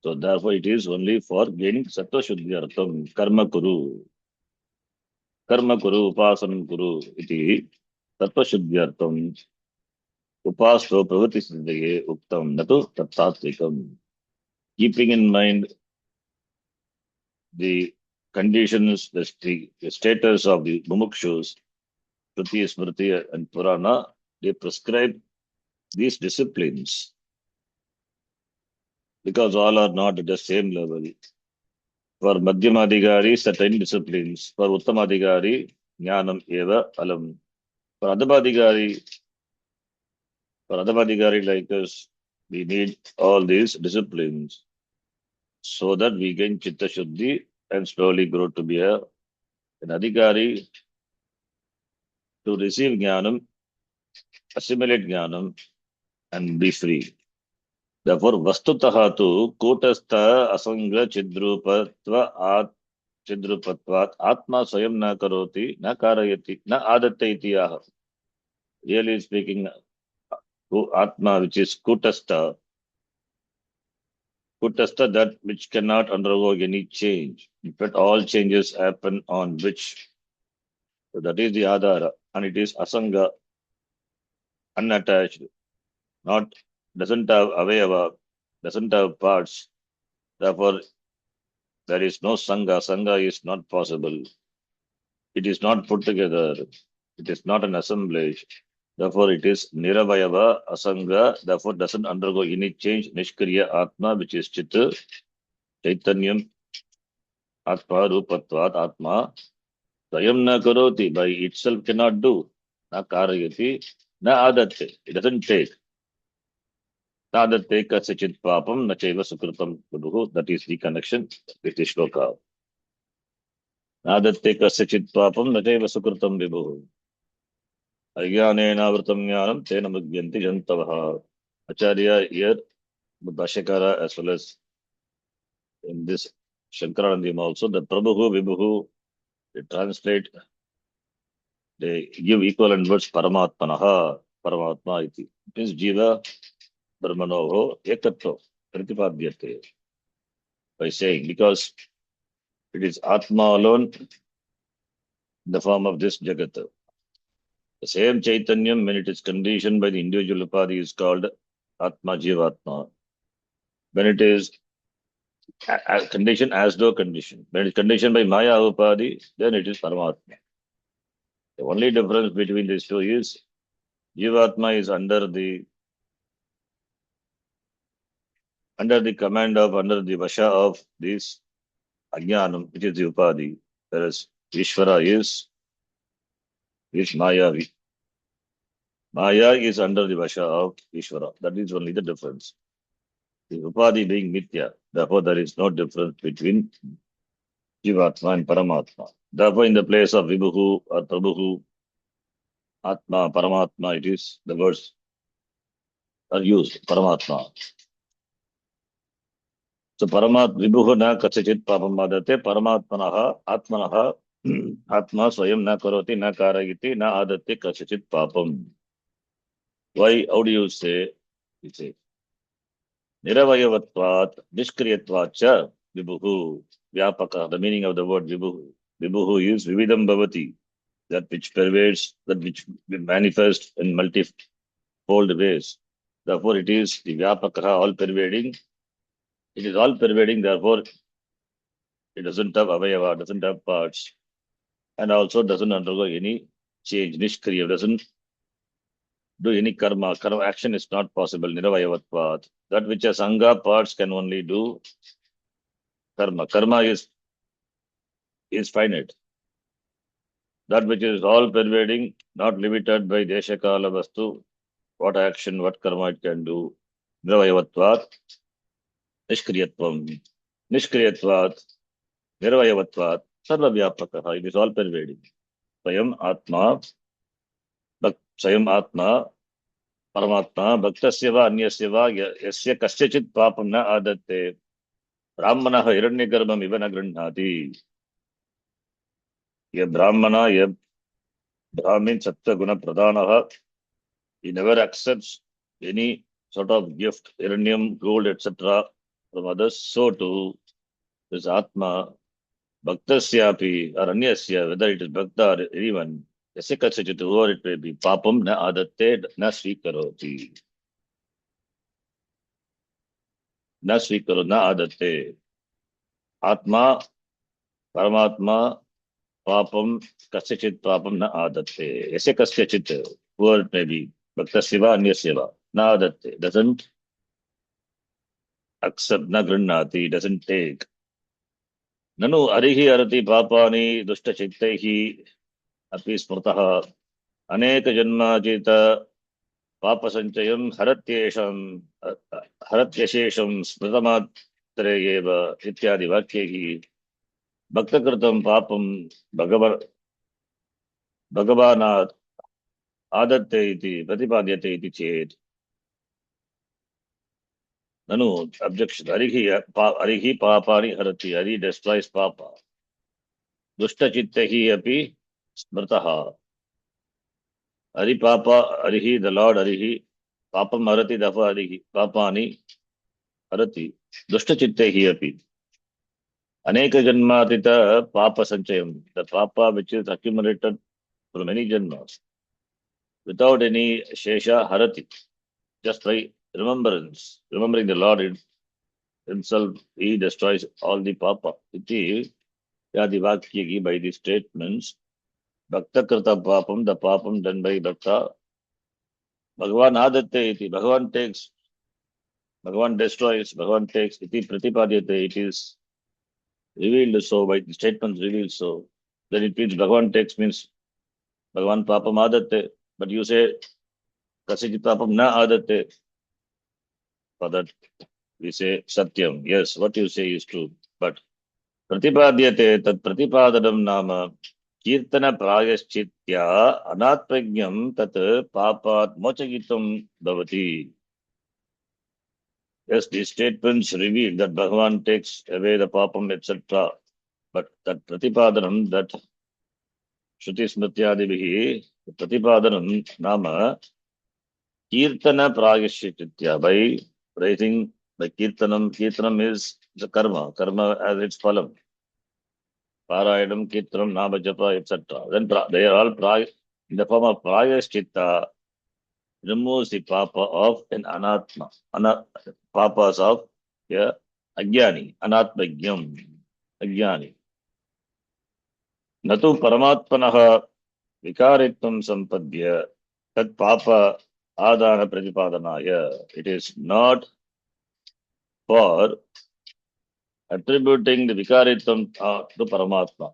So therefore it is only for gaining Sattva Shuddhi Artham, Karma Kuru, Upasanam Kuru, iti Sattva Shuddhi Artham, Upasto Pravritti Siddhaye Uktam, Natu Tattatvikam. Keeping in mind the conditions, the status of the mumukshus, Shruti, Smriti, and Purana, they prescribe these disciplines because all are not at the same level. For Madhyamadhikari, certain disciplines. For Uttamadhikari, Jnanam Eva Alam. For Adhamadhikari like us, we need all these disciplines so that we can Chitta Shuddhi and slowly grow to be an Adhikari to receive jnanam, assimilate jnanam, and be free. Therefore, vastutaha tu kutastha asanga chidrupatva chidrupatvat atma swayam na karoti na karayati na adatte iti aha. Really speaking, atma, which is kutastha, that which cannot undergo any change. In fact, all changes happen on which. So that is the adhara, and it is asanga, unattached, not doesn't have avayava, doesn't have parts. Therefore, there is no sangha. Sangha is not possible. It is not put together. It is not an assemblage. Therefore, it is niravayava, asanga. Therefore, doesn't undergo any change. Nishkriya atma, which is chitta, chaitanyam, atma, rupatvat, atma. Swayam na karoti, by itself cannot do. Na karayati, na adatte. It doesn't take. Na adatte kasachit papam, na chaiva sukritam kuduhu. That is the connection with the shloka. Na adatte kasachit papam, na chaiva sukritam vibhuhu. Ajnanena vratam jnanam tena mudhyanti jantavaha. Acharya here, Bhashakara, as well as in this Shankaranandiyam also, the Prabhu, Vibhuhu, they translate, they give equivalent words Paramatmanaha, Paramatma iti. It means Jiva, Brahmanoho, Ekatva, Pratipadhyate. By saying, because it is Atma alone in the form of this Jagat. The same Chaitanyam, when it is conditioned by the individual Upadhi, is called Atma Jivatma. When it is conditioned as though condition, when it is conditioned by Maya Upadhi, then it is Paramatma. The only difference between these two is Jivatma is under the command of, under the Vasha of this Ajnanam, which is the Upadhi, whereas Ishvara is Mayavi. Maya is under the Vasha of Ishvara. That is only the difference. The Upadhi being Mithya, therefore there is no difference between Jivatma and Paramatma. Therefore, in the place of Vibhuhu or Prabhuhu, Atma, Paramatma, it is the words are used, Paramatma. So Vibhuhu na kachachit papam adate, Paramatmanaha, Atmanaha, Atma swayam na karoti, na karayiti, na adate kachachit papam. Why? How do you say? You say, Niravayavatvat, Nishkriyatvat cha, Vibhuhu, Vyapaka. The meaning of the word Vibhuhu. Vibhuhu is Vividam Bhavati, that which pervades, that which manifests in multifold ways. Therefore, it is the Vyapaka, all pervading. It is all pervading, therefore, it doesn't have avayava, doesn't have parts, and also doesn't undergo any change. Nishkriya doesn't do any karma. Karma action is not possible. Niravayavatvat. That which a sangha parts can only do karma. Karma is finite. That which is all pervading, not limited by desha kala vastu, what action, what karma it can do. Niravayavatvat, nishkriyatvam, nishkriyatvat, niravayavatvat, sarvavyapakaha. It is all pervading. Swayam Atma, Paramatma, Bhaktasya va Anyasya va yasya kasyachit papam na adatte, Brahmanaha hiranyagarbham iva na grihhnati. Ye Brahmana, ye Brahmin Sattva Guna Pradhanaha, he never accepts any sort of gift, hiranyam, gold, etc. from others. So too, this Atma, Bhaktasyapi or Anyasya, whether it is Bhakta or anyone, yasya kasyachit, whoever it may be, papam na adatte na svikaroti. Na svikaro, na adatte. Atma, Paramatma, papam, kasyachit papam na adatte. Yasya kasyachit, whoever it may be, Bhaktasya Anyasya, na adatte, doesn't accept, na grihhnati, doesn't take. Nanu arihi arati papani dushta chittaihi api smrtaha aneka janmajita papa sanchayam haratyashesham smritamatre eva ityadi vakyehi bhaktakritam papam bhagavanat आदत्ते इति प्रतिपाद्यते इति चेत् ननु objection हरिः पापानि हरति Hari destroys papa दुष्टचित्तैः अपि स्मृतः हरि पापा हरिः the Lord हरिः पापं हरति तथा हरिः पापानि हरति दुष्टचित्तैः अपि अनेक जन्मातीत पाप संचयम the papa which is accumulated for many janmas without any shesha harati just by remembering the Lord himself he destroys all the papa iti yadi vakyagi by these statements bhakta krita papam the papam done by bhakta bhagavan adatte iti bhagavan takes bhagavan destroys bhagavan takes iti pratipadyate it is revealed so by the statements revealed so then it means bhagavan takes means bhagavan papam adatte but you say kasijit papam na adatte for that we say satyam yes what you say is true but प्रतिपाद्यते तत् प्रतिपादनं नाम कीर्तन प्रायश्चित्या अनात्प्रज्ञं तत् पापात् मोचयितुं भवति yes these statements reveal that Bhagavan takes away the papam etc but that प्रतिपादनं that Shruti Smrityadiभिः प्रतिपादनं नाम कीर्तन प्रायश्चित्या by praising by kirtanam is the karma as its phalam parayanam kirtanam nama japa etc then they are all in the form of prayaschitta removes the papa of an anatma papas of ajnani anatmajnam ajnani natu paramatmanah vikaritvam sampadya tat papa adana pratipadanaya it is not for attributing the vikaritvam to Paramatma.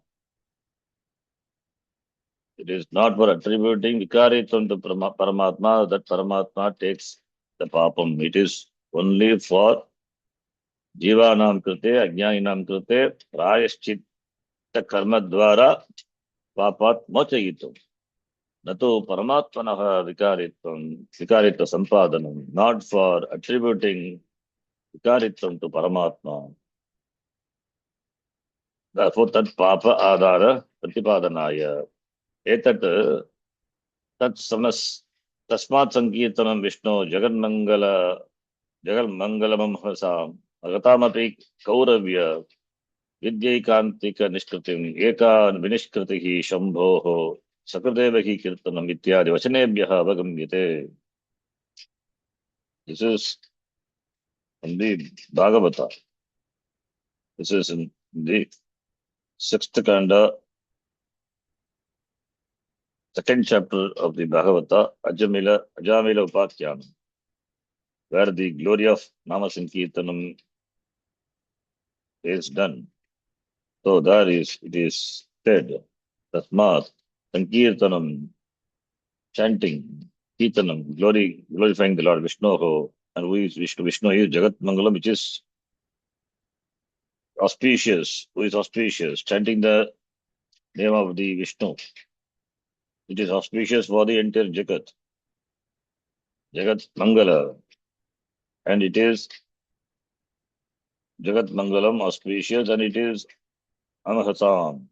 It is not for attributing vikaritvam to Paramatma that Paramatma takes the papam. It is only for jivanam krite, ajnaninam krite, prayaschitta karma dvara papat mochayitum. Natu Paramatmanaha vikaritva sampadanam, not for attributing vikaritvam to Paramatma. Therefore, tat papa adara pratipadanaya. Etat tat samas tasmat sankirtanam Vishnu jaganmangalamam hasam agatamapi kauravya vidyaikantika nishkritim eka vinishkritihi shambhoho sakridevahi kirtanam ityadi vachanebhyaha avagamyate. This is in the Bhagavata. This is in the 6th Kanda, 2nd chapter of the Bhagavata, Ajamila Upakyanam, where the glory of Nama Sankirtanam is done. So it is said, Tasmat, Sankirtanam, chanting, Kirtanam, glorifying the Lord Vishnu, and who is Vishnu? Vishnu is Jagat Mangalam, which is auspicious, chanting the name of the Vishnu. It is auspicious for the entire Jagat Mangala, and it is Jagat Mangalam auspicious, and it is Amhasam,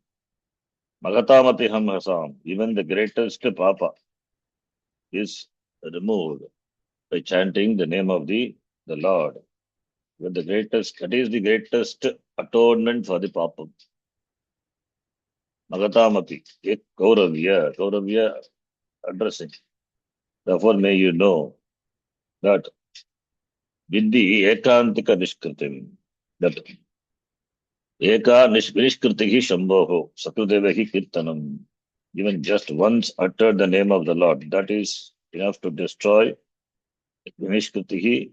Magatamati Hamhasam. Even the greatest Papa is removed by chanting the name of the Lord. With the greatest, that is the greatest atonement for the Papa. Magatamati, Kauravya addressing. Therefore, may you know that Vidhi Ekantika Nishkritim, that Eka Nishkritihi Shambhoho, Sakrudevahi Kirtanam. Even just once utter the name of the Lord, that is enough to destroy Nishkritihi.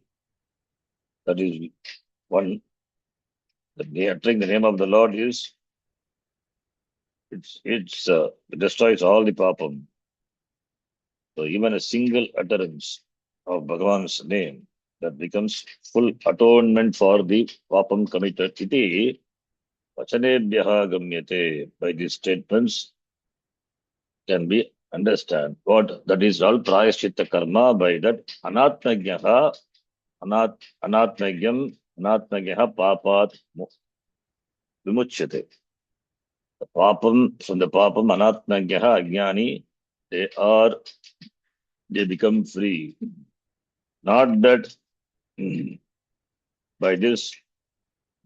That is one. Uttering the name of the Lord is it destroys all the papam. So even a single utterance of Bhagavan's name that becomes full atonement for the papam committed. Iti vachanebhyaha gamyate. By these statements can be understand what that is all prayaschitta karma by that anatmagyaha, anatmagyam papat vimuchyate. The papam, from the papam anatmagyaha ajnani, they become free. Not that by this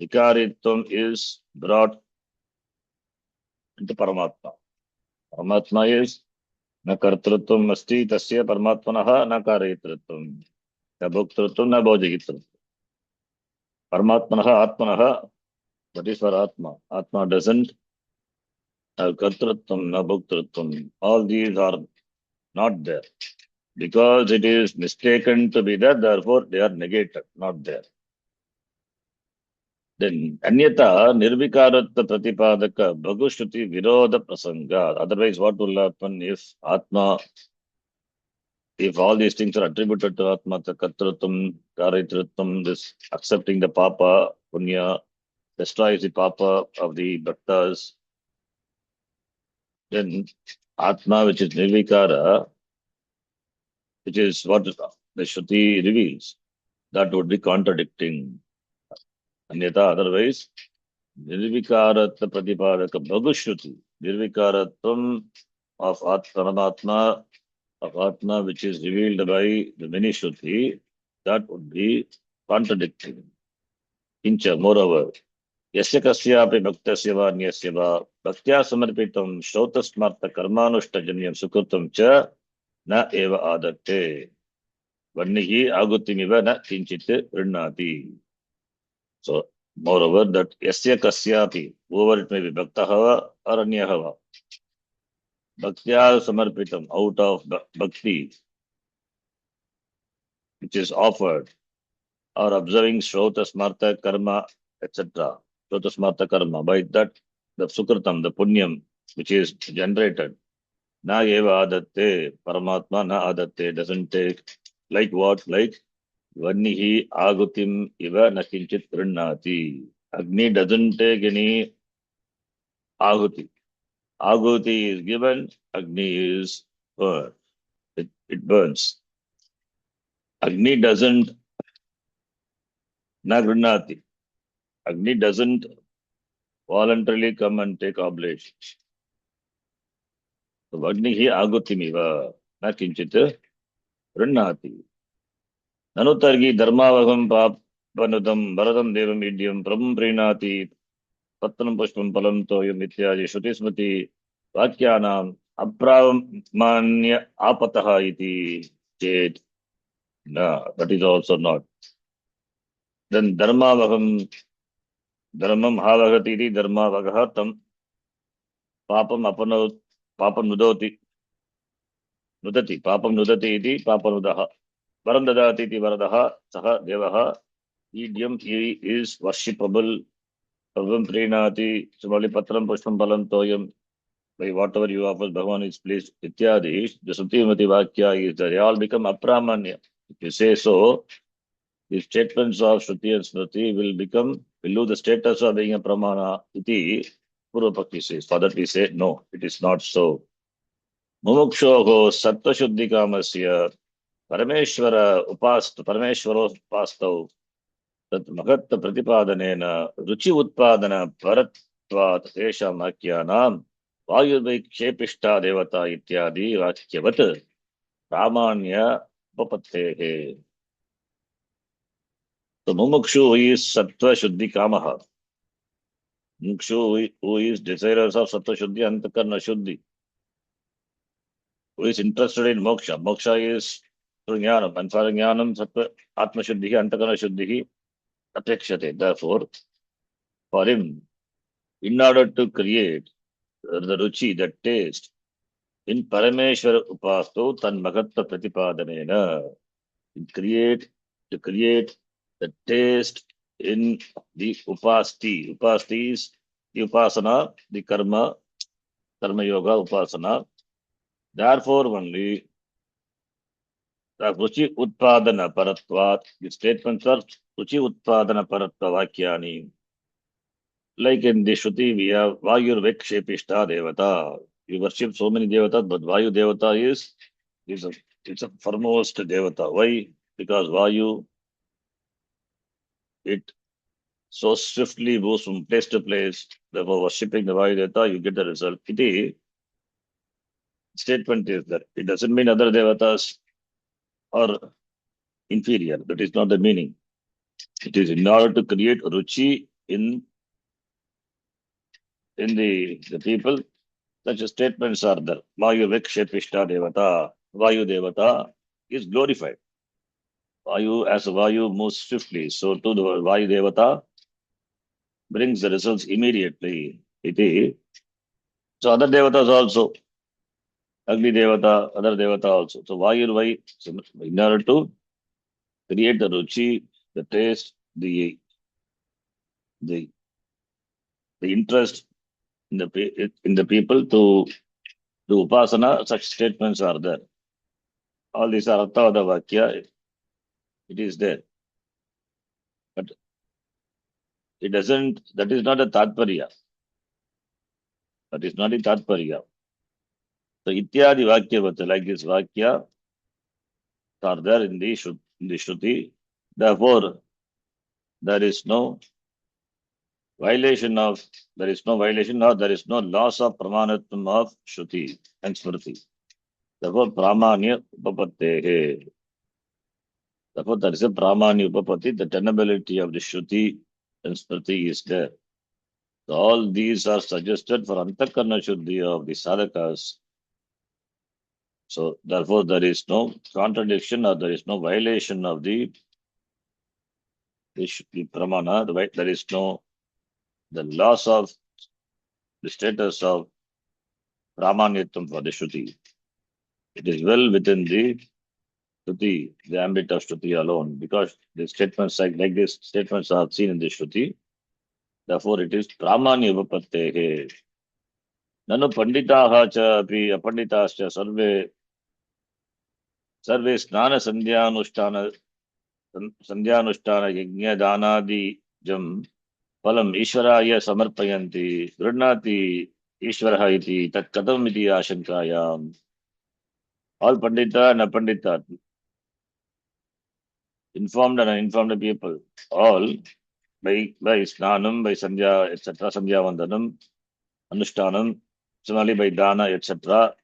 vikaritvam is brought into Paramatma. Paramatma is na kartrutvam asti tasya paramatmanaha na karyatritvam. Na bhoktrutvam na bhojagitritvam. Paramatmanaha atmanaha, that is for Atma. Atma doesn't have kartrutvam na bhoktrutvam. All these are not there. Because it is mistaken to be there, therefore they are negated, not there. Then anyata nirvikaratva pratipadaka bhagushruti viroda prasanga. Otherwise, what will happen if Atma, if all these things are attributed to Atma, the katrutvam, karitritvam, this accepting the papa, punya, destroys the papa of the bhaktas, then Atma, which is nirvikara, which is what the Shruti reveals, that would be contradicting. Anyata, otherwise, nirvikaratva pratipadaka bhagushruti, nirvikaratvam of Paramatma, of Atma, which is revealed by the many Shruti, that would be contradicting. Incha, moreover, yasya kasyapi bhaktasya va nyasya va bhaktya samarpitam shrotasmartha karmanushtajanyam sukrutam cha na eva adate vannihi agutimiva na kinchit vrinati. So, moreover, that yasya kasyapi, whoever it may be, bhaktaha or anyahava, bhaktya samarpitam, out of bhakti, which is offered, or observing Shrota Smartha Karma, etc. Shrota Smartha Karma, by that the Sukritam, the Punyam, which is generated, Na eva adatte, Paramatma na adatte, doesn't take, like what? Like Vannihi agutim iva nakinchit vrinnati. Agni doesn't take any ahuti. Ahuti is given, Agni is burned. It burns. Agni doesn't na vrinnati. Agni doesn't voluntarily come and take oblation. So Agnihi agutimiva na kinchit vrinnati. Nanutargi dharmavagam papanudam bharadam devam idyam prabham prinati pattanam pushpam palam toyam ityadi shrutismati vakyanam apravamanya apataha iti chet. No, that is also not. Then dharmavagam dharmam havagati iti dharmavagaha tam papam nudati papam nudati iti papanudaha varam dadati iti varadaha saha devaha. Idiom is worshipable. Prabham prinati sumali patram pushpam balam toyam, by whatever you offer Bhagavan is pleased. Ityadi, the Srutimati Vakya is that they all become apramanya. If you say so, the statements of Shruti and Smriti will lose the status of being a pramana. Iti Purvapakshi says. For that we say no, it is not so. Mumukshoho sattva shuddhi kamasya parameshwaro upastau tat mahatta pratipadanena ruchi utpadana paratvat tesham akyanam vayurvikshepishta devata ityadi vakyavat ramanya upapattehe. So mumukshu is sattva shuddhi kamaha. Mumukshu who is desirous of sattva shuddhi antakarna shuddhi, who is interested in moksha. Moksha is through jnanam, and for jnanam sattva atma shuddhi antakarna shuddhi apekshate. Therefore, for him, in order to create the ruchi, the taste, in Parameshwara upasto tan magatta pratipadanena, to create the taste in the upasti. Upasti is the upasana, the karma yoga upasana. Therefore, only the ruchi utpadana paratvat, the statements are ruchi utpadana paratva vakyani. Like in the Shruti, we have Vayur Vikshepishta Devata. You worship so many devatas, but Vayu Devata is a it's a foremost Devata. Why? Because Vayu, it so swiftly moves from place to place. Therefore, worshipping the Vayu Devata, you get the result. Iti statement is that it doesn't mean other devatas are inferior. That is not the meaning. It is in order to create ruchi in the people. Such statements are there. Vayu Vikshepishta Devata, Vayu Devata is glorified. Vayu, as Vayu moves swiftly, so too the Vayu Devata brings the results immediately. Iti. So other devatas also, Agni Devata, other Devata also. So Vayu Vai, in order to create the ruchi, the taste, the the interest in the people to do upasana, such statements are there. All these are Artha Vakya, it is there. But it doesn't, that is not a Tatparya. That is not a Tatparya. So Ityadi Vakya, like this Vakya, are there in the Shruti. Therefore, there is no violation or there is no loss of Pramanatvam of Shruti and Smriti. Therefore, Pramanya Upapattehe. Therefore, there is a Pramanya Upapatti, the tenability of the Shruti and Smriti is there. So all these are suggested for Antakarna Shuddhi of the sadhakas. So therefore, there is no contradiction or there is no violation of the pramana. There is no the loss of the status of Pramanyatvam for the Shruti. It is well within the Shruti, the ambit of Shruti alone, because the statements like these statements are seen in the Shruti. Therefore, it is Pramanya Upapattehe. Nanu Panditaha cha api Apanditascha सर्वे स्नान संध्यानुष्ठान यज्ञ दानादि जम फलम ईश्वराय समर्पयन्ति गृह्णाति ईश्वरः इति तत् कथम् इति आशंकायाम्. All pandita and apandita, informed and uninformed people, all by snanam, by sandhya, etc., sandhya vandanam, anushtanam, similarly by dana, etc.,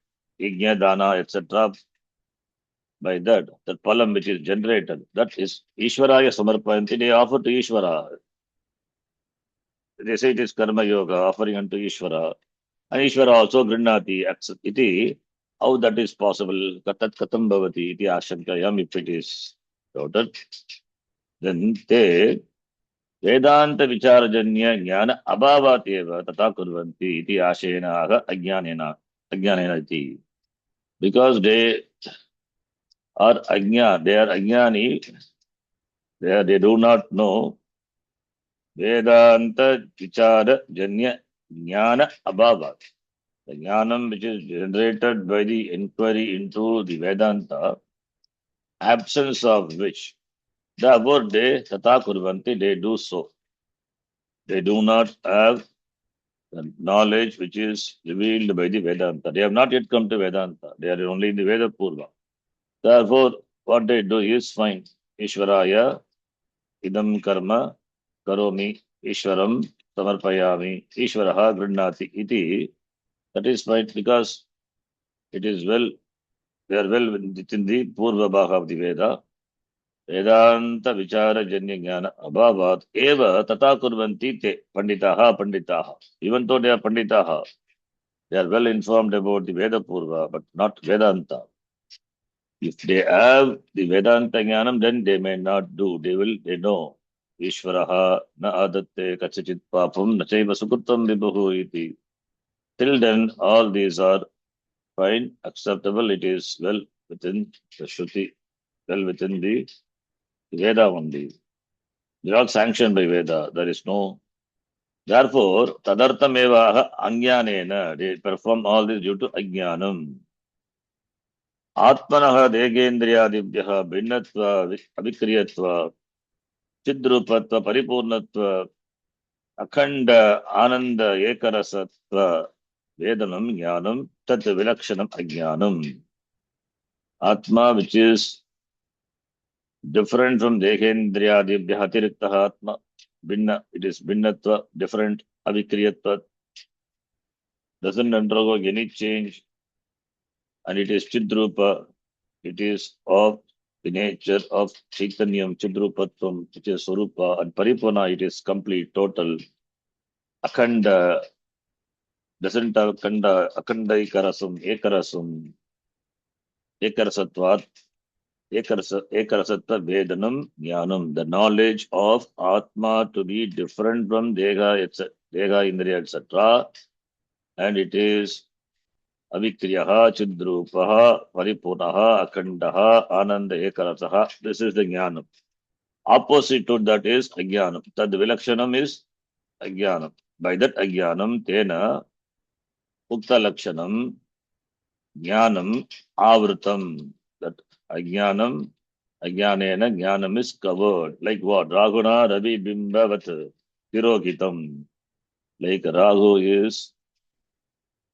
yajna dana, etc., by that palam which is generated, that is Ishwaraya Samarpayanti, they offer to Ishvara. They say it is karma yoga, offering unto Ishvara. And Ishvara also grinnati, iti. How that is possible? Katat katam bhavati, iti ashankayam, if it is doubted. Then te Vedanta vicharajanya jnana abhavat eva tata kurvanti, iti ashena aga ajnanena iti. Because they are ajnani, they do not know Vedanta Vichara Janya Jnana Abhavat. The Jnanam which is generated by the inquiry into the Vedanta, absence of which, therefore they Tata Kurvanti, they do so. They do not have the knowledge which is revealed by the Vedanta. They have not yet come to Vedanta. They are only in the Veda Purva. Therefore, what they do is find Ishvaraya idam karma karomi ishwaram samarpayami ishvaraha grinnati iti. That is right, because it is well, they are well within the purva bhaka of the Veda. Vedanta vichara janya jnana abhavat eva tata kurvanti te panditaha. Even though they are panditaha, they are well informed about the Veda purva, but not Vedanta. If they have the Vedanta jnanam, then they may not do. They know. Ishvaraha na adatte kachachit papam na chaiva sukuttam vibhuhu iti. Till then, all these are fine, acceptable. It is well within the Shruti, well within the Veda only. They are all sanctioned by Veda. There is no. Therefore, tadartam evaha anjnanena. They perform all this due to ajnanam. Atmanaha degendriyadibhyaha भिन्नत्व अभिक्रियत्व चिद्रूपत्व परिपूर्णत्व अखंड आनंद एकरसत्व Vedanam Jnanam Tat Vilakshanam Ajnanam. Atma, which is different from Dehendriyadibhya Atiriktah Atma. Binna, it is Binnatva, different, Avikriyatva, doesn't undergo any change, and it is Chidrupa, it is of the nature of Chaitanyam, Chidrupatvam, which is Swarupa, and Paripurna, it is complete, total, Akhanda, doesn't have Akhandaikarasam, Ekarasam, Ekarasatvat, Ekarasatva Vedanam Jnanam, the knowledge of Atma to be different from Deha, etc., Deha, Indriya, etc., and it is Avikriyaha, Chidrupaha, Paripurnaha, Akhandaha, Ananda Ekarasaha. This is the Jnanam. Opposite to that is Ajnanam. Tad Vilakshanam is Ajnanam. By that Ajnanam, Tena, Ukta Lakshanam, Jnanam, Avrutam. That Ajnanam, Ajnanena, Jnanam is covered. Like what? Raguna, Ravi, Bimbavat, Tirokitam. Like Ragu is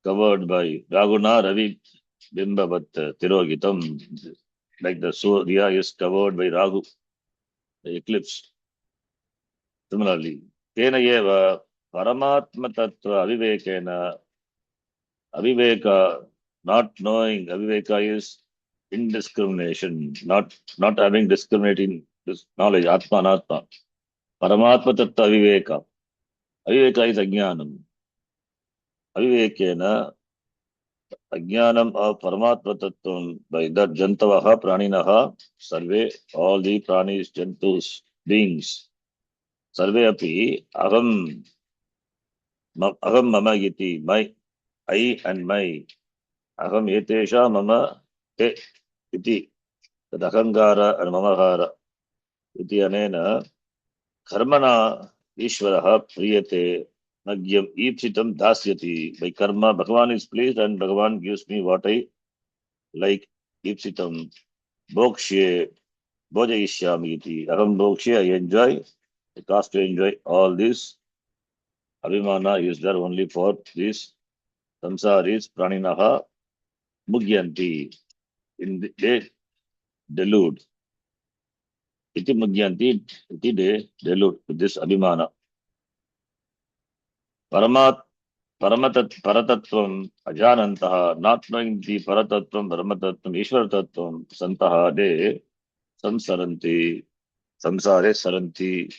covered by Raguna, Ravi, Bimbavat, Tirogitam. Like the Surya is covered by Ragu, the eclipse. Similarly, Tena Eva, Paramatma Tattva, Avivekena, Aviveka, not knowing, Aviveka is indiscrimination, not having discriminating this knowledge, Atma Anatma. Paramatma Tattva Aviveka. Aviveka is Ajnanam. Avivekena, Ajnanam of Paramatma Tattvam, by that Jantavaha, Praninaha, Sarve, all the pranis, Jantus, beings, Sarve api, Aham Mama Yiti, my, I and my, Aham Yetesha Mama Te Iti, that Ahangara and Mamahara, Iti Anena, Karmana Ishvaraha Priyate, Nagyam Ipsitam Dasyati. By karma, Bhagavan is pleased and Bhagavan gives me what I like. Ipsitam, Bhokshe, Bhojayishyami iti. Aham Bhokshe, I enjoy. The cost to enjoy all this. Abhimana is there only for this. Samsaris, Praninaha, Mugyanti. They delude. Iti Mugyanti, iti they delude with this Abhimana. Paratatvam Ajanantaha, not knowing the Paratatvam, Paramatatvam, Ishvaratatvam, Santaha, they Samsaranti, Samsare Saranti,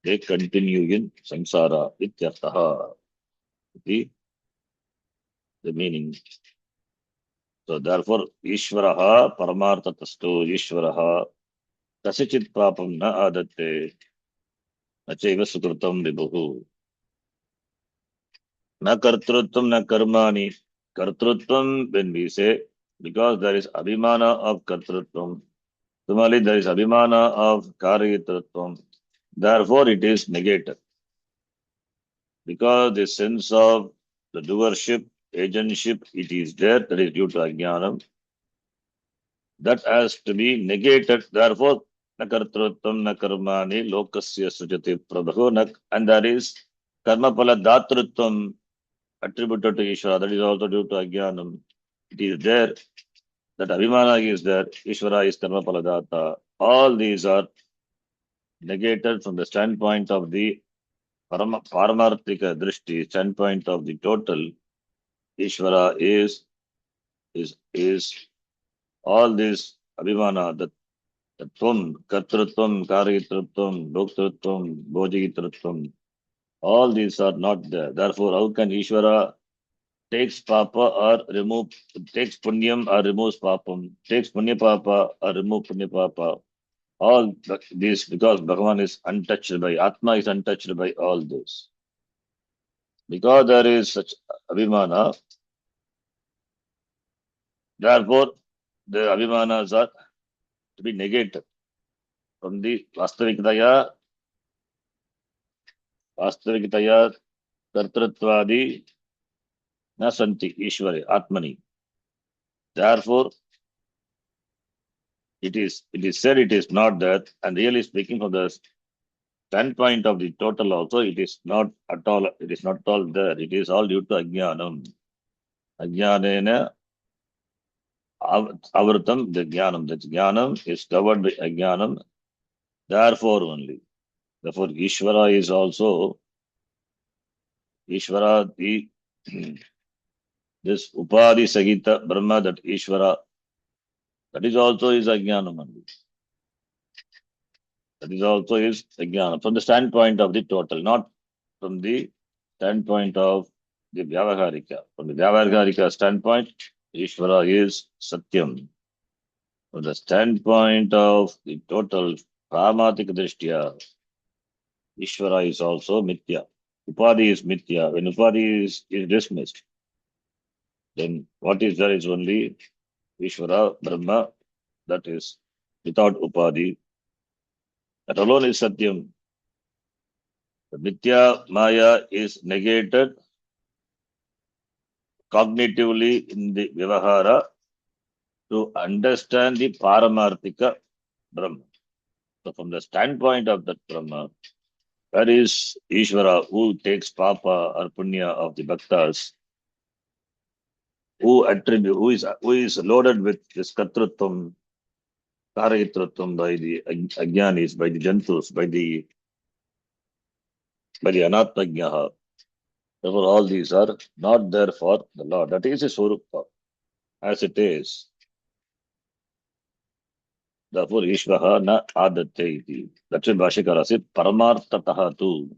they continue in Samsara, Ityartaha, the meaning. So therefore, Ishvaraha, Paramartatastu, Ishvaraha, Kasichit Papam na Adatte, Nachaiva Sukrutam Vibhuhu. Na kartrutvam na karmani. Kartrutvam, when we say, because there is abhimana of kartrutvam, similarly there is abhimana of karyatratvam, therefore it is negated. Because the sense of the doership, agentship, it is there, that is due to ajnanam. That has to be negated, therefore, na kartrutvam na karmani lokasya sujati prabhu, and there is karmapala datrutvam, attributed to Ishvara, that is also due to Ajnanam. It is there, that Abhimana is there, Ishvara is Karma Paladata. All these are negated from the standpoint of the Paramarthika Drishti, standpoint of the total. Ishvara is all these Abhimana, the Tvam, Kartrutvam, Karyatratvam, Bhoktrutvam, Bhojitratvam, all these are not there. Therefore, how can Ishvara takes papa or remove, takes punyam or removes papam, takes punya papa or remove punya papa? All these, because Bhagavan is untouched by, Atma is untouched by all those. Because there is such Abhimana, therefore the Abhimanas are to be negated from the Vastavikitaya, Kartratvadi, na santi, Ishware, Atmani. Therefore, it is said it is not that, and really speaking from the standpoint of the total also, it is not at all there. It is all due to Ajnanam. Ajnanena avritam the jnanam. That jnanam is covered by ajnanam. Therefore only. Therefore, Ishvara is also Ishvara, the this Upadhi Sagita Brahma, that Ishvara, that is also is ajnanam only. That is also is ajnana. From the standpoint of the total, not from the standpoint of the Vyavaharika. From the Vyavaharika standpoint, Ishvara is Satyam. From the standpoint of the total Pramatika Drishtya, Ishvara is also Mithya. Upadhi is Mithya. When Upadhi is dismissed, then what is there is only Ishvara, Brahma, that is without Upadhi. That alone is Satyam. The Mithya Maya is negated cognitively in the Vyavahara to understand the Paramarthika Brahma. So from the standpoint of that Brahma, that is Ishvara who takes Papa or Punya of the Bhaktas, who is loaded with this Katrutvam, Karayitratvam by the Ajnanis, by the Jantus, by the Anatmajnaha. Therefore, all these are not there for the Lord. That is a Swarupa, as it is. Therefore, Ishvaha na adate iti. That's why Bhashikara said, Paramartataha tu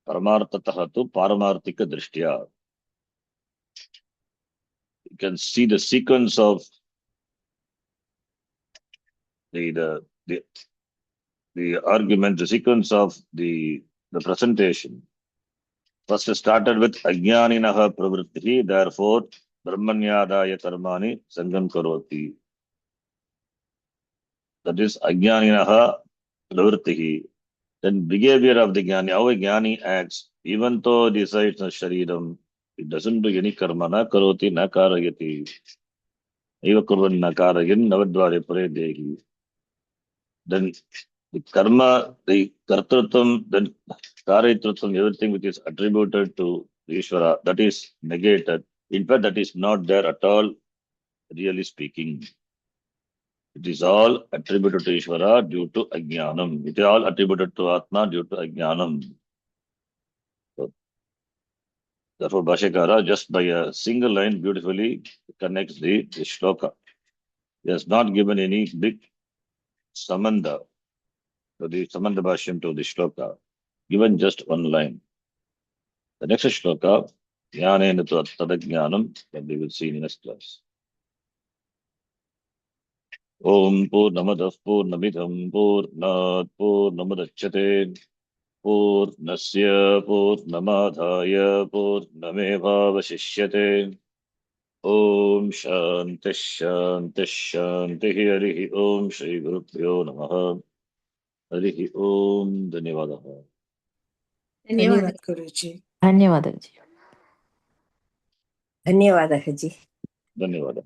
Paramartika Drishtya. You can see the sequence of the argument, the sequence of the presentation. First it started with Ajnaninaha Pravritti, therefore Brahmanyadaya Karmani Sangam Karoti. That is Ajnaninaha Pravritti. Then behavior of the Jnani, how a Jnani acts, even though decides on Shariram, it doesn't do any karma, na karoti, na karayati. Eva kurvan na karayin, navadvare pare dehi. Then the karma, the kartrutvam, then karayatrutam, everything which is attributed to Ishvara, that is negated. In fact, that is not there at all, really speaking. It is all attributed to Ishvara due to Ajnanam. It is all attributed to Atma due to Ajnanam. So, therefore, Bhashikara, just by a single line, beautifully connects the shloka. He has not given any big samanda to the samanda bhashyam to the shloka, given just one line. The next shloka, Jnanena tadajnanam, that we will see in the next class. Om Purnamadav Purnamidham Purnat Purnamudachyate Purnasya Purnamadhaya Purnamevavashishyate. Om Shanti Shanti Shanti Harihi Om Shri Gurubhyo Namaha Harihi Om. Dhanyavadaha. ಧನ್ಯವಾದ ಗುರುಜಿ. ಧನ್ಯವಾದ G. ಧನ್ಯವಾದ.